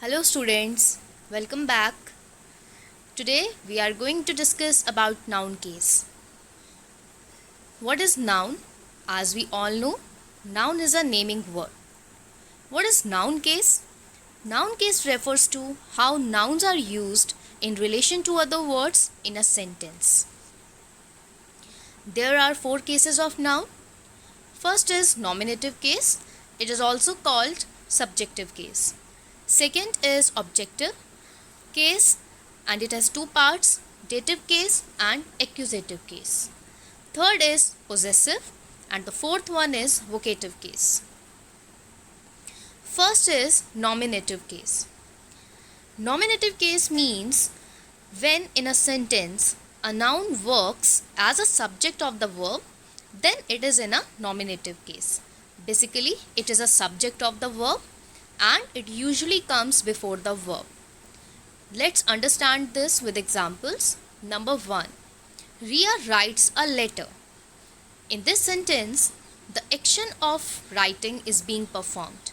Hello students, welcome back. Today we are going to discuss about noun case. What is noun? As we all know, noun is a naming word. What is noun case? Noun case refers to how nouns are used in relation to other words in a sentence. There are four cases of noun. First is nominative case. It is also called subjective case. Second is objective case and it has two parts, dative case and accusative case. Third is possessive and the fourth one is vocative case. First is nominative case. Nominative case means when in a sentence a noun works as a subject of the verb, then it is in a nominative case. Basically, it is a subject of the verb and it usually comes before the verb. Let's understand this with examples. Number 1. Ria writes a letter. In this sentence, the action of writing is being performed.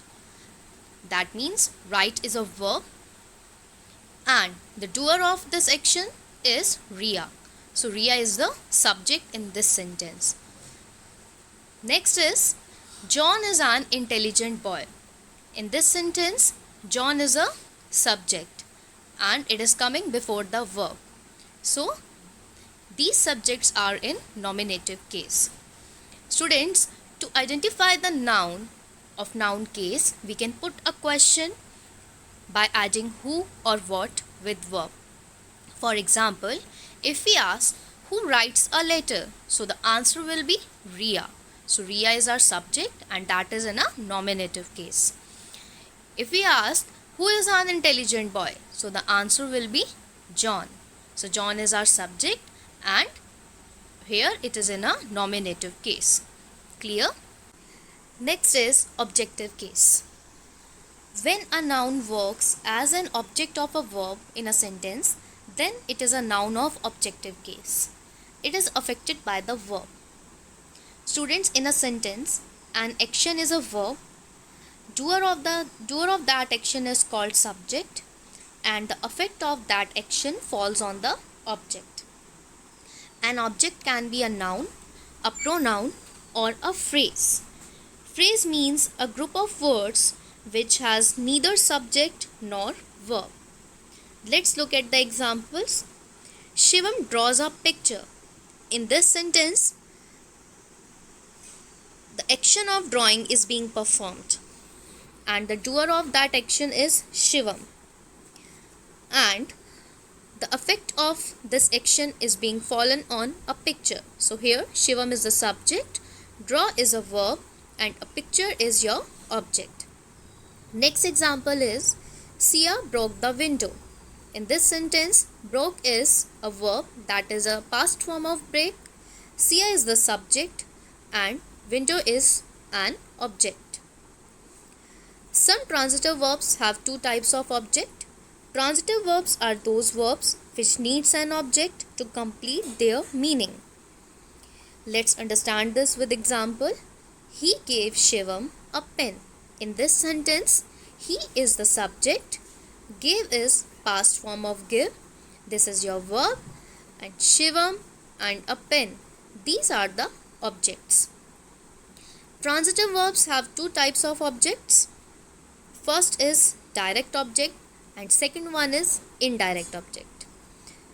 That means write is a verb and the doer of this action is Ria. So Ria is the subject in this sentence. Next is John is an intelligent boy. In this sentence, John is a subject and it is coming before the verb. So these subjects are in nominative case. Students, to identify the noun of noun case, we can put a question by adding who or what with verb. For example, if we ask who writes a letter, so the answer will be Ria. So Ria is our subject and that is in a nominative case. If we ask who is an intelligent boy, so the answer will be John. So John is our subject and here it is in a nominative case. Clear? Next is objective case. When a noun works as an object of a verb in a sentence, then it is a noun of objective case. It is affected by the verb. Students, in a sentence, an action is a verb. Doer of that action is called subject and the effect of that action falls on the object. An object can be a noun, a pronoun or a phrase. Phrase means a group of words which has neither subject nor verb. Let's look at the examples. Shivam draws a picture. In this sentence, the action of drawing is being performed and the doer of that action is Shivam and the effect of this action is being fallen on a picture. So here Shivam is the subject, draw is a verb and a picture is your object. Next example is Sia broke the window. In this sentence, broke is a verb, that is a past form of break. Sia is the subject and window is an object. Some transitive verbs have two types of object. Transitive verbs are those verbs which needs an object to complete their meaning. Let's understand this with example. He gave Shivam a pen. In this sentence, he is the subject, gave is past form of give, this is your verb, and Shivam and a pen, these are the objects. Transitive verbs have two types of objects. First is direct object and second one is indirect object.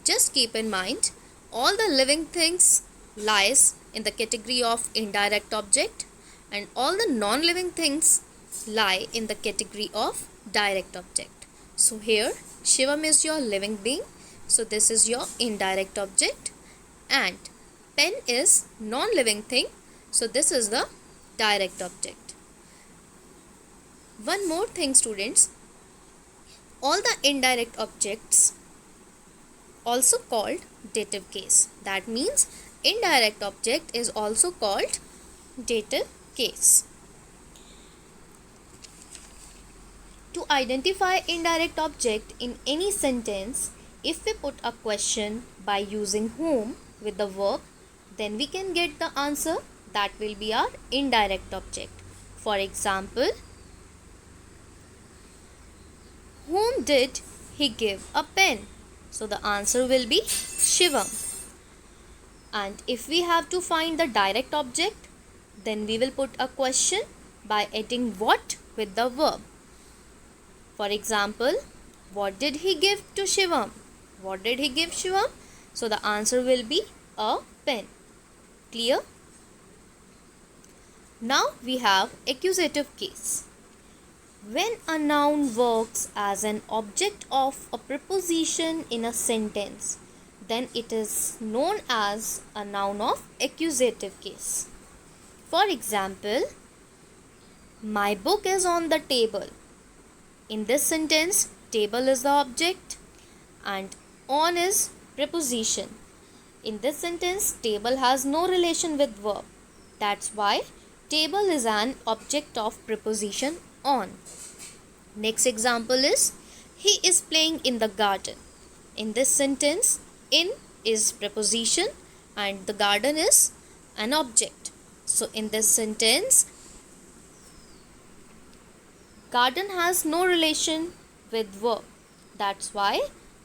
Just keep in mind, all the living things lies in the category of indirect object and all the non-living things lie in the category of direct object. So here Shivam is your living being, so this is your indirect object, and pen is non-living thing, so this is the direct object. One more thing students, all the indirect objects also called dative case. That means indirect object is also called dative case. To identify indirect object in any sentence, if we put a question by using whom with the verb, then we can get the answer. That will be our indirect object. For example, whom did he give a pen? So the answer will be Shivam. And if we have to find the direct object, then we will put a question by adding what with the verb. For example, what did he give to Shivam? What did he give Shivam? So the answer will be a pen. Clear? Now we have accusative case. When a noun works as an object of a preposition in a sentence, then it is known as a noun of accusative case. For example, my book is on the table. In this sentence, table is the object and on is preposition. In this sentence, table has no relation with verb. That's why table is an object of preposition on. Next example is, he is playing in the garden. In this sentence, in is preposition and the garden is an object. So in this sentence, garden has no relation with verb. That's why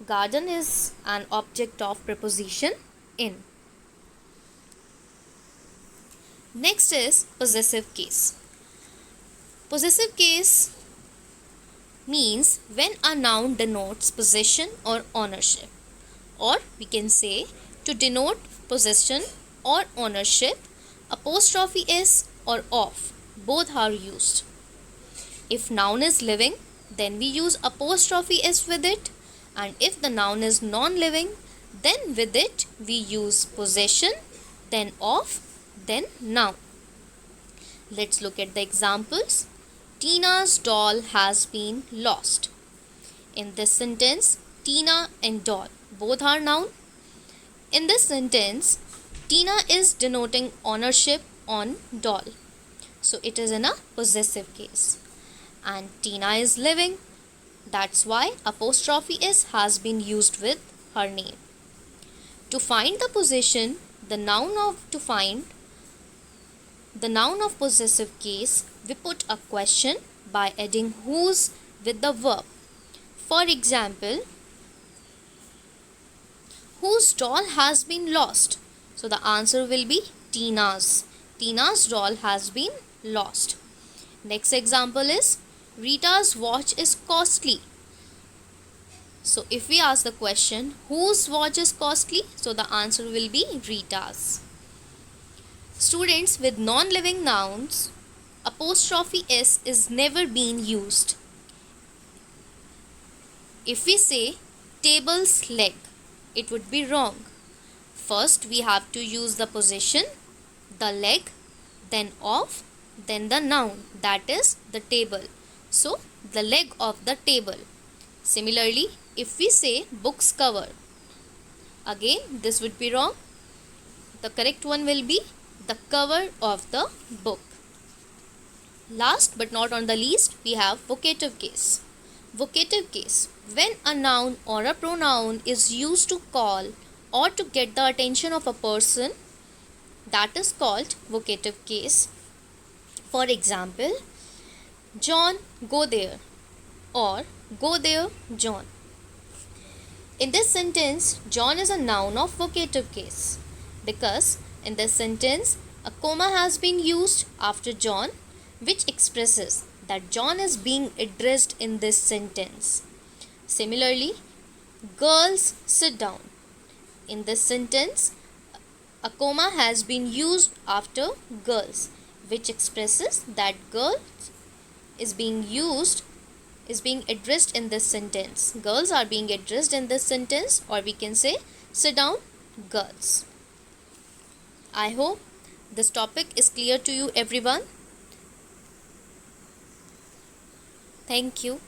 garden is an object of preposition in. Next is possessive case. Possessive case means when a noun denotes possession or ownership, or we can say to denote possession or ownership, apostrophe s or of both are used. If noun is living, then we use apostrophe s with it, and if the noun is non-living, then with it we use possession, then of, then noun. Let's look at the examples. Tina's doll has been lost. In this sentence, Tina and doll both are noun. In this sentence, Tina is denoting ownership on doll. So it is in a possessive case. And Tina is living. That's why apostrophe s has been used with her name. To find the possession, the noun of possessive case, we put a question by adding whose with the verb. For example, whose doll has been lost? So the answer will be Tina's. Tina's doll has been lost. Next example is, Rita's watch is costly. So if we ask the question, whose watch is costly? So the answer will be Rita's. Students, with non-living nouns, apostrophe s is never being used. If we say table's leg, it would be wrong. First we have to use the possession, the leg, then of, then the noun, that is the table. So the leg of the table. Similarly, if we say book's cover, again this would be wrong. The correct one will be the cover of the book. Last but not on the least, we have vocative case. Vocative case, when a noun or a pronoun is used to call or to get the attention of a person, that is called vocative case. For example, John, go there, or go there, John. In this sentence, John is a noun of vocative case because in this sentence, a comma has been used after John, which expresses that John is being addressed in this sentence. Similarly, girls, sit down. In this sentence, a comma has been used after girls, which expresses that girls is being addressed in this sentence. Girls are being addressed in this sentence, or we can say, sit down, girls. I hope this topic is clear to you, everyone. Thank you.